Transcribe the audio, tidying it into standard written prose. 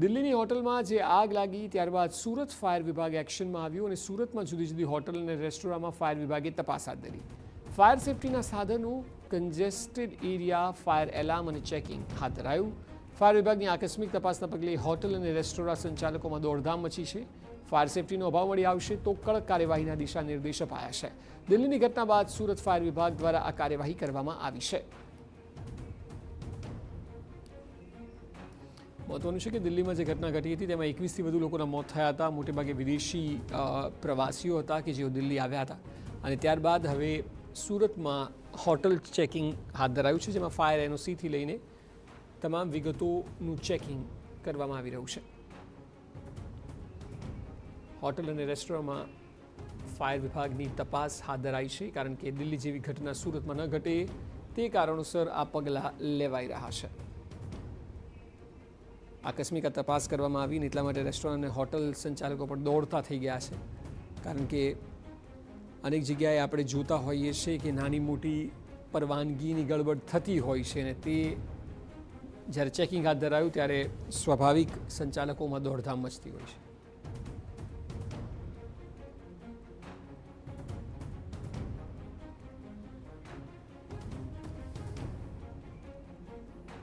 દિલ્હીની હોટલમાં જે આગ લાગી ત્યારબાદ સુરત ફાયર વિભાગ એક્શનમાં આવ્યું અને સુરતમાં જુદી જુદી હોટલ અને રેસ્ટોરન્ટમાં ફાયર વિભાગે તપાસ હાથ ધરી. ફાયર સેફટીના સાધનો, કન્જેસ્ટેડ એરિયા, ફાયર એલાર્મ અને ચેકિંગ હાથ ધરાયું. ફાયર વિભાગની આકસ્મિક તપાસના પગલે હોટલ અને રેસ્ટોરન્ટ સંચાલકોમાં દોડધામ મચી છે. ફાયર સેફટીનો અભાવ મળી આવશે તો કડક કાર્યવાહીના દિશા નિર્દેશ અપાયા છે. દિલ્હીની ઘટના બાદ સુરત ફાયર વિભાગ દ્વારા આ કાર્યવાહી કરવામાં આવી છે. મહત્વનું છે કે દિલ્હીમાં જે ઘટના ઘટી હતી તેમાં 21થી વધુ લોકોના મોત થયા હતા. મોટેભાગે વિદેશી પ્રવાસીઓ હતા કે જેઓ દિલ્હી આવ્યા હતા અને ત્યારબાદ હવે સુરતમાં હોટલ ચેકિંગ હાથ ધરાયું છે, જેમાં ફાયર એનઓસીથી લઈને તમામ વિગતોનું ચેકિંગ કરવામાં આવી રહ્યું છે. હોટલ અને રેસ્ટોરન્ટમાં ફાયર વિભાગની તપાસ હાથ ધરાઈ છે, કારણ કે દિલ્હી જેવી ઘટના સુરતમાં ન ઘટે તે કારણોસર આ પગલાં લેવાઈ રહ્યા છે. આકસ્મિક તપાસ કરવામાં આવી એટલા માટે રેસ્ટોરન્ટ અને હોટલ સંચાલકો પણ દોડતા થઈ ગયા છે, કારણ કે અનેક જગ્યાએ આપણે જોતા હોઈએ છીએ કે નાની મોટી પરવાનગીની ગડબડ થતી હોય છે અને તે જ્યારે ચેકિંગ હાથ ધરાયું ત્યારે સ્વાભાવિક સંચાલકોમાં દોડધામ મચતી હોય છે.